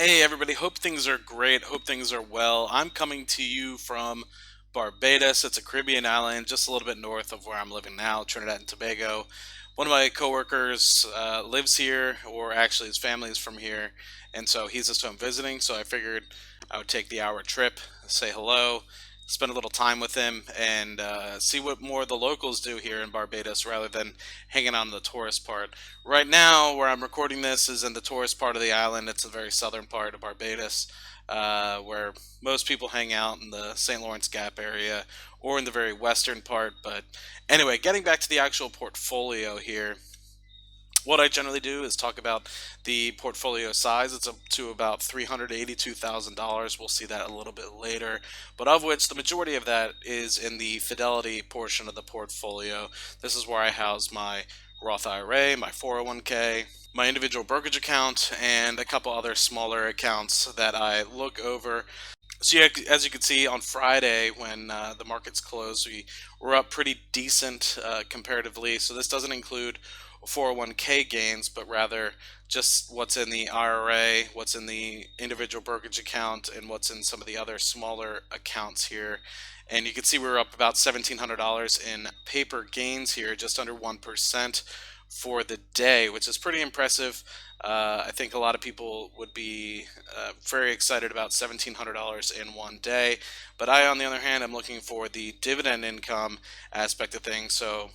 Hey everybody, hope things are great. Hope things are well. I'm coming to you from Barbados. It's a Caribbean island just a little bit north of where I'm living now, Trinidad and Tobago. One of my coworkers lives here, or actually his family is from here, and so he's just home visiting. So I figured I would take the hour trip, say hello, spend a little time with him, and see what more the locals do here in Barbados rather than hanging on the tourist part. Right now, where I'm recording this is in the tourist part of the island. It's the very southern part of Barbados, where most people hang out in the St. Lawrence Gap area or in the very western part. But anyway, getting back to the actual portfolio here, what I generally do is talk about the portfolio size. It's up to about $382,000. We'll see that a little bit later, but of which the majority of that is in the fidelity portion of the portfolio. This is where I house my Roth IRA, my 401k, my individual brokerage account, and a couple other smaller accounts that I look over. So yeah, as you can see on Friday when the markets closed, we were up pretty decent comparatively. So this doesn't include 401k gains, but rather just what's in the IRA, what's in the individual brokerage account, and what's in some of the other smaller accounts here. And you can see we're up about $1,700 in paper gains here, just under 1% for the day, which is pretty impressive. I think a lot of people would be very excited about $1,700 in one day. But I, on the other hand, am looking for the dividend income aspect of things. So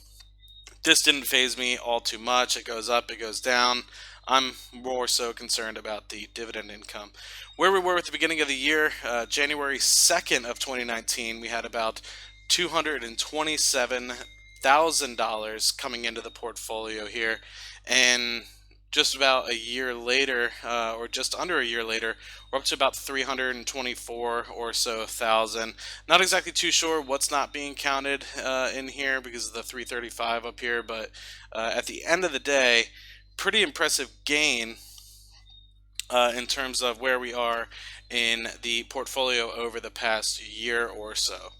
this didn't phase me all too much. It goes up, it goes down. I'm more so concerned about the dividend income. Where we were at the beginning of the year, January 2nd of 2019, we had about $227,000 coming into the portfolio here. And just about a year later, or just under a year later, we're up to about 324 or so thousand. Not exactly too sure what's not being counted in here because of the 335 up here, but at the end of the day, pretty impressive gain in terms of where we are in the portfolio over the past year or so.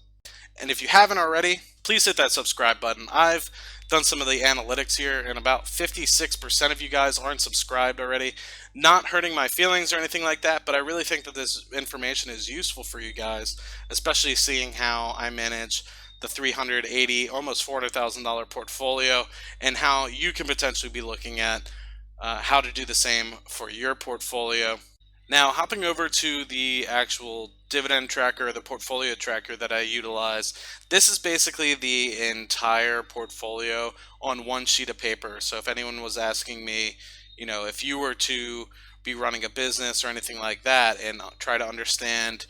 And if you haven't already, please hit that subscribe button. I've done some of the analytics here, and about 56% of you guys aren't subscribed already. Not hurting my feelings or anything like that, but I really think that this information is useful for you guys, especially seeing how I manage the 380, almost $400,000 portfolio, and how you can potentially be looking at how to do the same for your portfolio. Now, hopping over to the actual dividend tracker, the portfolio tracker that I utilize, this is basically the entire portfolio on one sheet of paper. So if anyone was asking me, if you were to be running a business or anything like that and try to understand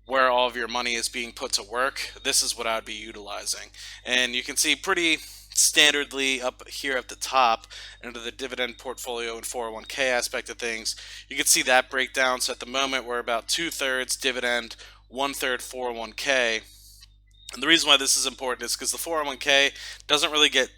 where all of your money is being put to work, this is what I would be utilizing. And you can see pretty standardly up here at the top under the dividend portfolio and 401k aspect of things, you can see that breakdown. So at the moment we're about 2/3 dividend, 1/3 401k. And the reason why this is important is because the 401k doesn't really get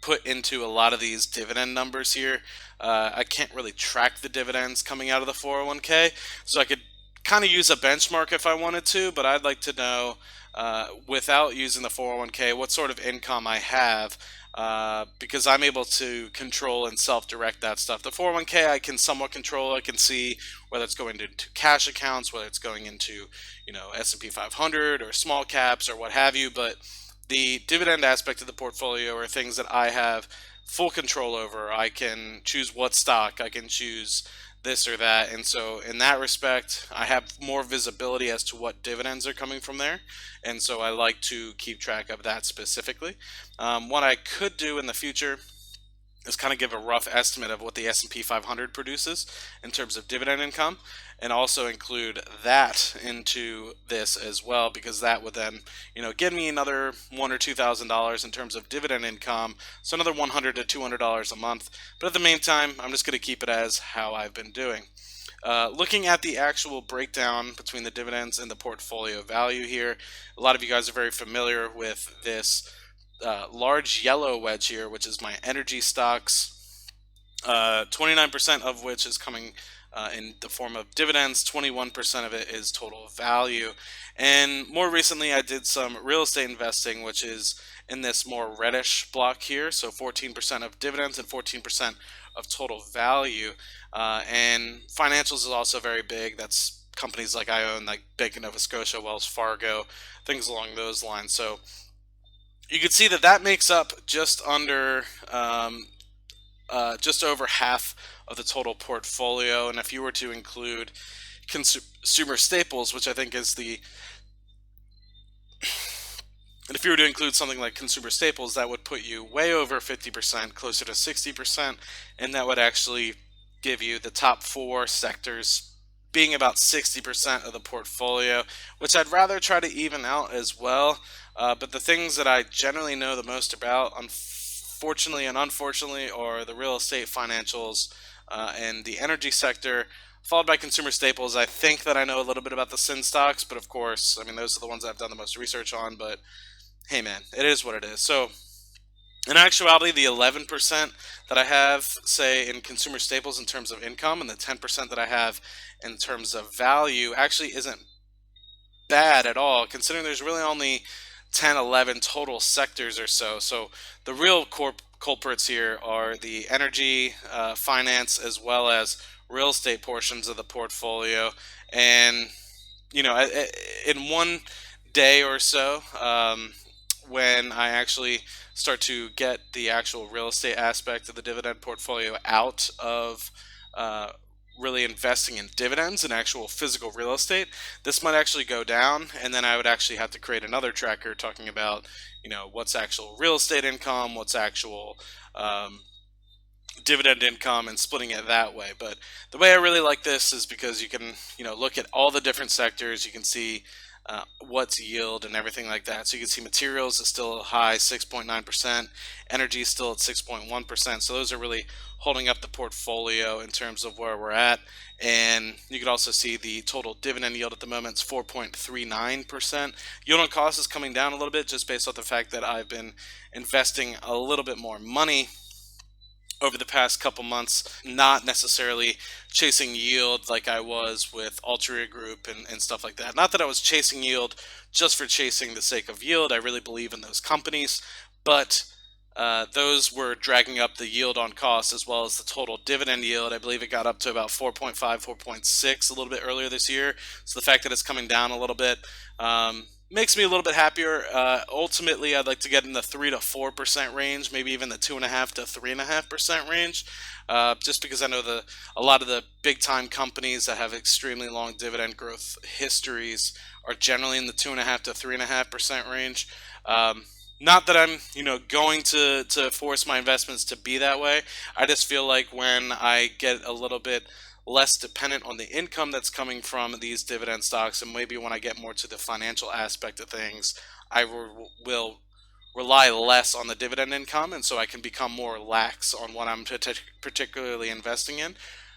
put into a lot of these dividend numbers here. I can't really track the dividends coming out of the 401k, so I could kind of use a benchmark if I wanted to, but I'd like to know, without using the 401k, what sort of income I have, because I'm able to control and self-direct that stuff. The 401k I can somewhat control. I can see whether it's going into cash accounts, whether it's going into, S&P 500 or small caps or what have you, but the dividend aspect of the portfolio are things that I have full control over. I can choose what stock, I can choose this or that. And so in that respect, I have more visibility as to what dividends are coming from there. And so I like to keep track of that specifically. What I could do in the future is kind of give a rough estimate of what the S&P 500 produces in terms of dividend income, and also include that into this as well, because that would then, give me another $1,000 or $2,000 in terms of dividend income, so another $100 to $200 a month. But at the meantime, I'm just going to keep it as how I've been doing. Looking at the actual breakdown between the dividends and the portfolio value here, a lot of you guys are very familiar with this large yellow wedge here, which is my energy stocks, 29% of which is coming in the form of dividends, 21% of it is total value. And more recently, I did some real estate investing, which is in this more reddish block here. So 14% of dividends and 14% of total value. And financials is also very big. That's companies like I own, like Bank of Nova Scotia, Wells Fargo, things along those lines. So you can see that that makes up just over half of the total portfolio. And if you were to include consumer staples, which I think is the and if you were to include something like consumer staples, that would put you way over 50%, closer to 60%, and that would actually give you the top four sectors being about 60% of the portfolio, which I'd rather try to even out as well. But the things that I generally know the most about, unfortunately and unfortunately, are the real estate, financials, and the energy sector, followed by consumer staples. I think that I know a little bit about the sin stocks, but of course, I mean, those are the ones I've done the most research on. But hey, man, it is what it is. So, in actuality, the 11% that I have, say, in consumer staples in terms of income, and the 10% that I have in terms of value actually isn't bad at all, considering there's really only 10, 11 total sectors or so. So, the real culprits here are the energy, finance, as well as real estate portions of the portfolio. And in one day or so, when I actually start to get the actual real estate aspect of the dividend portfolio out of uh, really investing in dividends and actual physical real estate, this might actually go down. And then I would actually have to create another tracker talking about, what's actual real estate income, what's actual um, dividend income, and splitting it that way. But the way I really like this is because you can, look at all the different sectors. You can see what's yield and everything like that. So you can see materials is still high, 6.9%. Energy is still at 6.1%. So those are really holding up the portfolio in terms of where we're at. And you can also see the total dividend yield at the moment is 4.39%. Yield on cost is coming down a little bit just based off the fact that I've been investing a little bit more money over the past couple months, not necessarily chasing yield like I was with Altria Group and stuff like that. Not that I was chasing yield just for chasing the sake of yield. I really believe in those companies, but those were dragging up the yield on cost as well as the total dividend yield. I believe it got up to about 4.5, 4.6 a little bit earlier this year. So the fact that it's coming down a little bit makes me a little bit happier. Ultimately, I'd like to get in the 3 to 4% range, maybe even the 2.5 to 3.5% range, just because I know a lot of the big time companies that have extremely long dividend growth histories are generally in the 2.5 to 3.5% range. Not that I'm, going to force my investments to be that way. I just feel like when I get a little bit less dependent on the income that's coming from these dividend stocks, and maybe when I get more to the financial aspect of things, I will rely less on the dividend income, and so I can become more lax on what I'm particularly investing in.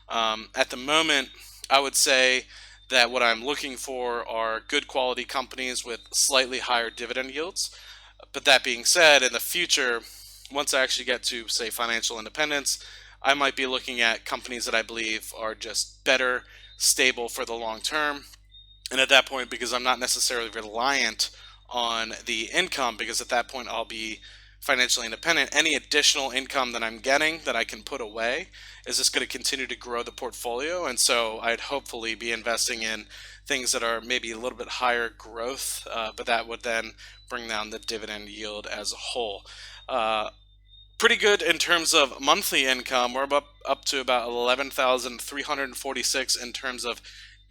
At the moment, I would say that what I'm looking for are good quality companies with slightly higher dividend yields. But that being said, in the future, once I actually get to, say, financial independence, I might be looking at companies that I believe are just better, stable for the long term. And at that point, because I'm not necessarily reliant on the income, because at that point I'll be financially independent, any additional income that I'm getting that I can put away is just going to continue to grow the portfolio. And so I'd hopefully be investing in things that are maybe a little bit higher growth, but that would then bring down the dividend yield as a whole. Uh, Pretty good in terms of monthly income. We're up to about 11,346 in terms of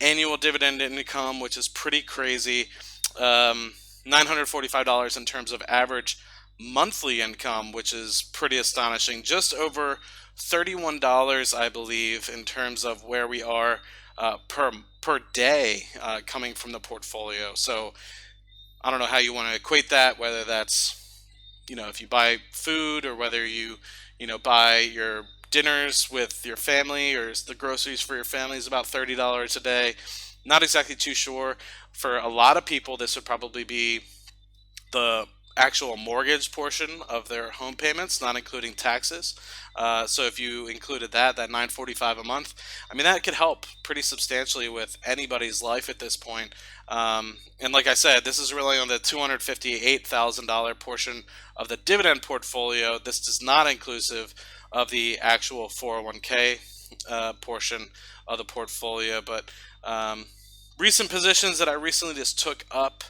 annual dividend income, which is pretty crazy. $945 in terms of average monthly income, which is pretty astonishing. Just over $31, I believe, in terms of where we are per day coming from the portfolio. So I don't know how you want to equate that, whether that's, if you buy food, or whether buy your dinners with your family, or the groceries for your family is about $30 a day. Not exactly too sure. For a lot of people, this would probably be the actual mortgage portion of their home payments, not including taxes. So if you included that 945 a month, I mean that could help pretty substantially with anybody's life at this point. And like I said, this is really on the $258,000 portion of the dividend portfolio. This does not inclusive of the actual 401k portion of the portfolio, but recent positions that I recently just took up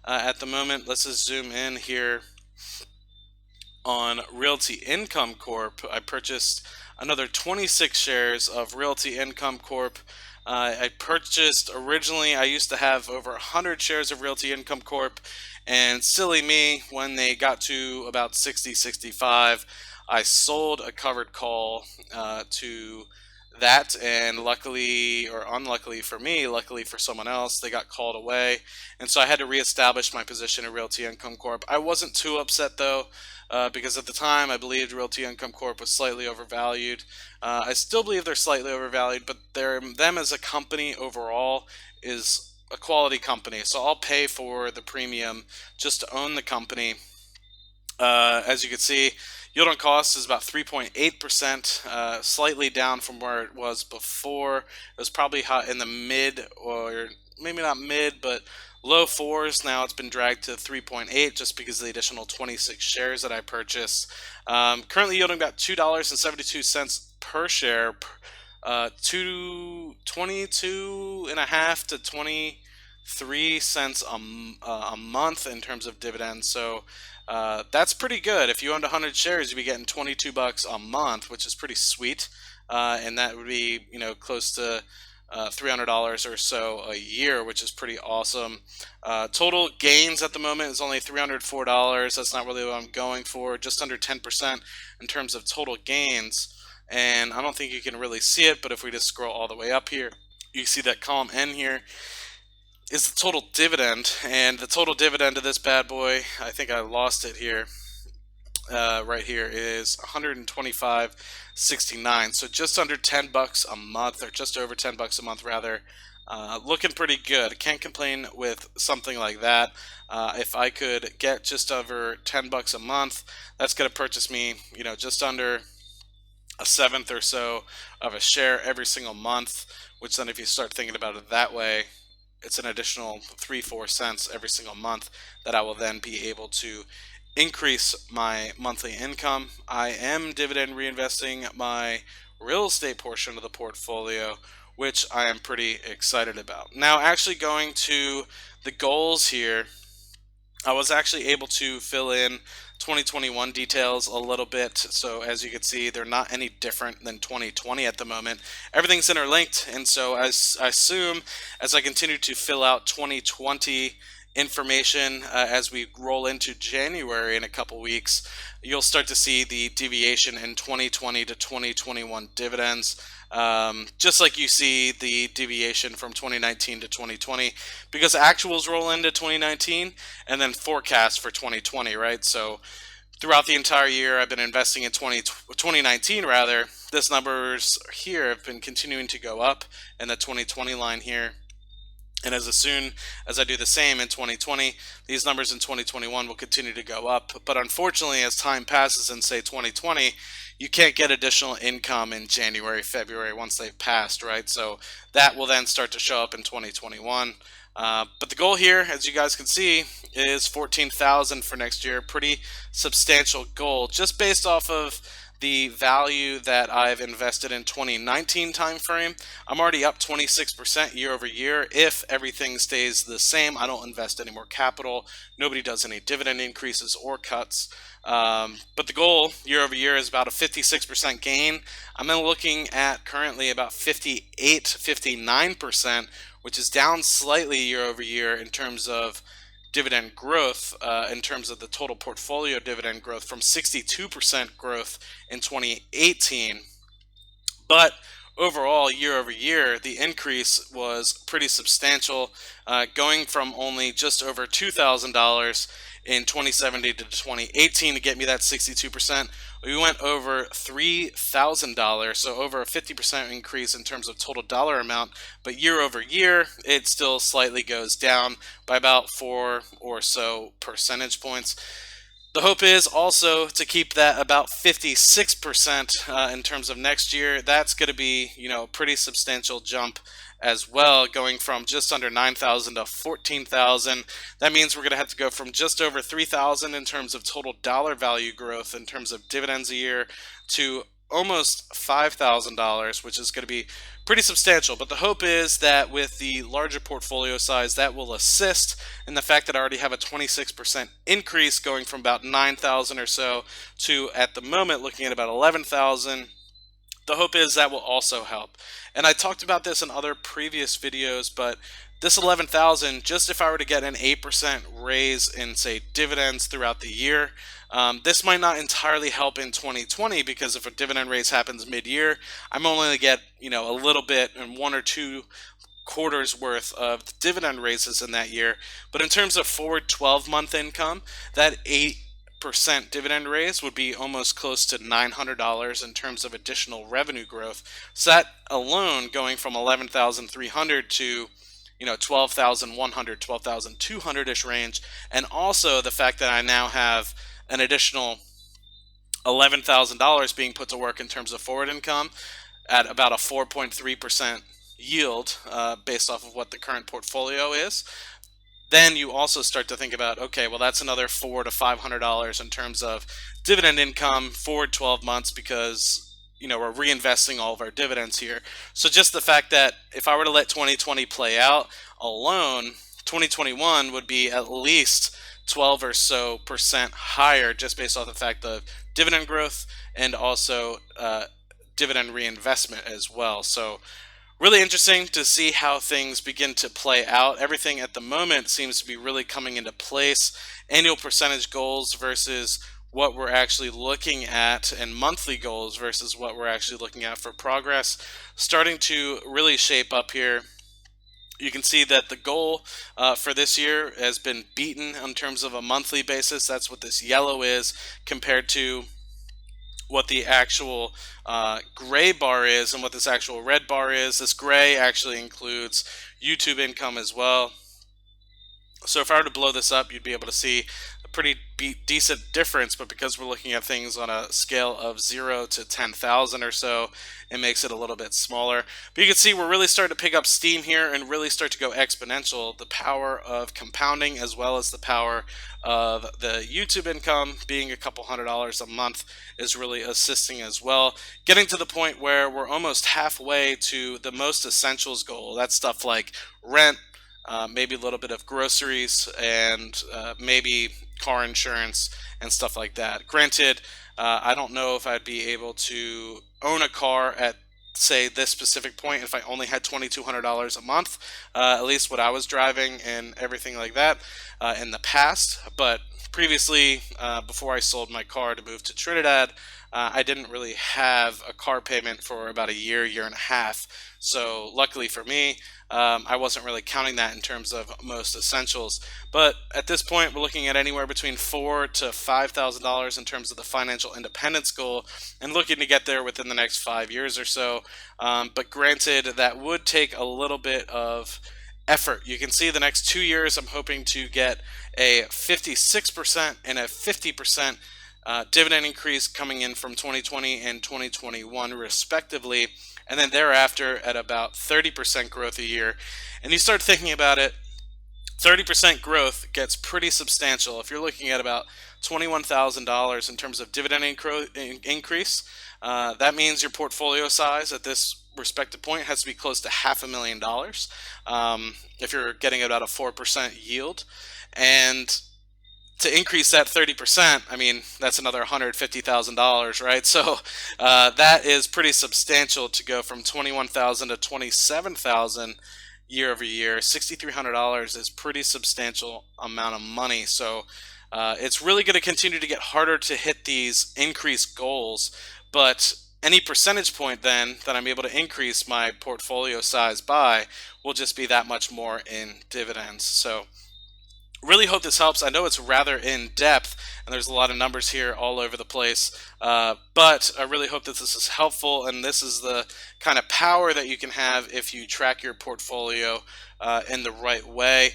at the moment. Let's just zoom in here on Realty Income Corp. I purchased another 26 shares of Realty Income Corp. I purchased originally, I used to have over 100 shares of Realty Income Corp. And silly me, when they got to about 60, 65, I sold a covered call to that, and luckily or unluckily for me, luckily for someone else, they got called away, and so I had to reestablish my position in Realty Income Corp. I wasn't too upset though, because at the time I believed Realty Income Corp was slightly overvalued. I still believe they're slightly overvalued, but them as a company overall is a quality company, so I'll pay for the premium just to own the company. As you can see, yield on cost is about 3.8%, slightly down from where it was before. It was probably hot in the mid, or maybe not mid, but low fours. Now it's been dragged to 3.8 just because of the additional 26 shares that I purchased. Currently yielding about $2.72 per share, 22 and a half to 23 cents a month in terms of dividends. So that's pretty good. If you owned 100 shares, you'd be getting 22 bucks a month, which is pretty sweet. And that would be, close to $300 or so a year, which is pretty awesome. Total gains at the moment is only $304. That's not really what I'm going for. Just under 10% in terms of total gains. And I don't think you can really see it, but if we just scroll all the way up here, you see that column N here is the total dividend, and the total dividend of this bad boy, I think I lost it here, right here, is 125.69. So just under 10 bucks a month, or just over 10 bucks a month rather. Looking pretty good. Can't complain with something like that. If I could get just over 10 bucks a month, that's going to purchase me, just under a seventh or so of a share every single month, which then if you start thinking about it that way, it's an additional 3-4 cents every single month that I will then be able to increase my monthly income. I am dividend reinvesting my real estate portion of the portfolio, which I am pretty excited about. Now, actually going to the goals here, I was actually able to fill in 2021 details a little bit. So as you can see, they're not any different than 2020 at the moment. Everything's interlinked. And so as I assume, as I continue to fill out 2020 information, as we roll into January in a couple weeks, you'll start to see the deviation in 2020 to 2021 dividends. Just like you see the deviation from 2019 to 2020, because actuals roll into 2019 and then forecast for 2020, right? So throughout the entire year I've been investing in 2019 rather, this numbers here have been continuing to go up in the 2020 line here. And as soon as I do the same in 2020, these numbers in 2021 will continue to go up. But unfortunately, as time passes in, say, 2020, you can't get additional income in January, February once they've passed, right? So that will then start to show up in 2021. But the goal here, as you guys can see, is 14,000 for next year. Pretty substantial goal, just based off of the value that I've invested in 2019 timeframe. I'm already up 26% year over year. If everything stays the same, I don't invest any more capital. Nobody does any dividend increases or cuts. But the goal year over year is about a 56% gain. I'm looking at currently about 58, 59%, which is down slightly year over year in terms of dividend growth, in terms of the total portfolio dividend growth, from 62% growth in 2018. But overall, year over year, the increase was pretty substantial, going from only just over $2,000 in 2017 to 2018 to get me that 62%. We went over $3,000, so over a 50% increase in terms of total dollar amount. But year over year, it still slightly goes down by about 4 or so percentage points. The hope is also to keep that about 56% in terms of next year. That's going to be, a pretty substantial jump as well, going from just under 9,000 to 14,000. That means we're going to have to go from just over 3,000 in terms of total dollar value growth in terms of dividends a year to almost $5,000, which is going to be pretty substantial. But the hope is that with the larger portfolio size, that will assist in the fact that I already have a 26% increase going from about 9,000 or so to, at the moment, looking at about 11,000. The hope is that will also help. And I talked about this in other previous videos, but this 11,000, just if I were to get an 8% raise in, say, dividends throughout the year, this might not entirely help in 2020, because if a dividend raise happens mid-year, I'm only going to get, a little bit in 1 or 2 quarters worth of dividend raises in that year. But in terms of forward 12-month income, that 8% dividend raise would be almost close to $900 in terms of additional revenue growth. So that alone, going from 11,300 to 12,100, 12,200-ish range, and also the fact that I now have an additional $11,000 being put to work in terms of forward income at about a 4.3% yield, based off of what the current portfolio is. Then you also start to think about, okay, well, that's another $400 to $500 in terms of dividend income forward 12 months, because we're reinvesting all of our dividends here. So just the fact that if I were to let 2020 play out alone, 2021 would be at least 12 or so percent higher, just based off the fact of dividend growth and also dividend reinvestment as well. So really interesting to see how things begin to play out. Everything at the moment seems to be really coming into place. Annual percentage goals versus what we're actually looking at, and monthly goals versus what we're actually looking at for progress, starting to really shape up here. You can see that the goal for this year has been beaten in terms of a monthly basis. That's what this yellow is, compared to what the actual gray bar is and what this actual red bar is. This gray actually includes YouTube income as well. So if I were to blow this up, you'd be able to see a pretty decent difference, but because we're looking at things on a scale of 0 to 10,000 or so, it makes it a little bit smaller. But you can see we're really starting to pick up steam here and really start to go exponential. The power of compounding, as well as the power of the YouTube income being a couple $100 a month, is really assisting as well. Getting to the point where we're almost halfway to the most essentials goal. That's stuff like rent, maybe a little bit of groceries, and maybe car insurance and stuff like that. Granted, I don't know if I'd be able to own a car at, say, this specific point if I only had $2,200 a month, at least what I was driving and everything like that in the past. But previously, before I sold my car to move to Trinidad, I didn't really have a car payment for about a year, year and a half. So luckily for me, I wasn't really counting that in terms of most essentials. But at this point, we're looking at anywhere between $4,000 to $5,000 in terms of the financial independence goal, and looking to get there within the next 5 years or so. But granted, that would take a little bit of effort. You can see the next 2 years, I'm hoping to get a 56% and a 50% dividend increase coming in from 2020 and 2021 respectively, and then thereafter at about 30% growth a year. And you start thinking about it, 30% growth gets pretty substantial. If you're looking at about $21,000 in terms of dividend increase, that means your portfolio size at this respective point has to be close to $500,000 if you're getting about a 4% yield. And to increase that 30%, I mean, that's another $150,000, right? So that is pretty substantial to go from 21,000 to 27,000 year over year. $6,300 is pretty substantial amount of money. So it's really going to continue to get harder to hit these increased goals, but any percentage point then that I'm able to increase my portfolio size by will just be that much more in dividends. So Really hope this helps. I know it's rather in depth and there's a lot of numbers here all over the place, but I really hope that this is helpful, and this is the kind of power that you can have if you track your portfolio in the right way.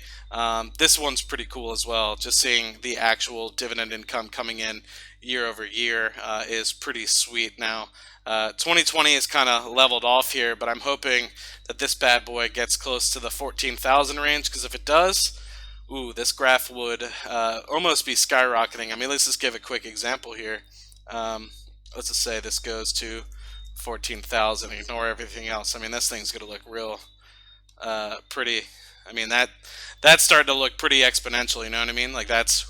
This one's pretty cool as well. Just seeing the actual dividend income coming in year over year is pretty sweet now. 2020 is kind of leveled off here, but I'm hoping that this bad boy gets close to the 14,000 range, because if it does, ooh, this graph would almost be skyrocketing. I mean, let's just give a quick example here. Let's just say this goes to 14,000. Ignore everything else. I mean, this thing's going to look real pretty. I mean, that's starting to look pretty exponential. You know what I mean? Like that's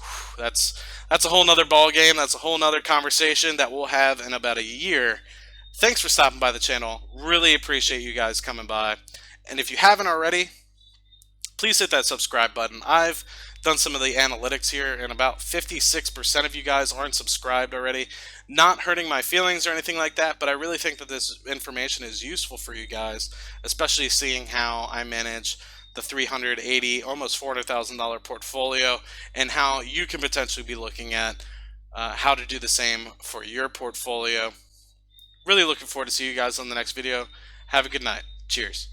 a whole nother ball game. That's a whole nother conversation that we'll have in about a year. Thanks for stopping by the channel. Really appreciate you guys coming by. And if you haven't already, please hit that subscribe button. I've done some of the analytics here, and about 56% of you guys aren't subscribed already. Not hurting my feelings or anything like that, but I really think that this information is useful for you guys, especially seeing how I manage the 380, almost $400,000 portfolio, and how you can potentially be looking at how to do the same for your portfolio. Really looking forward to see you guys on the next video. Have a good night. Cheers.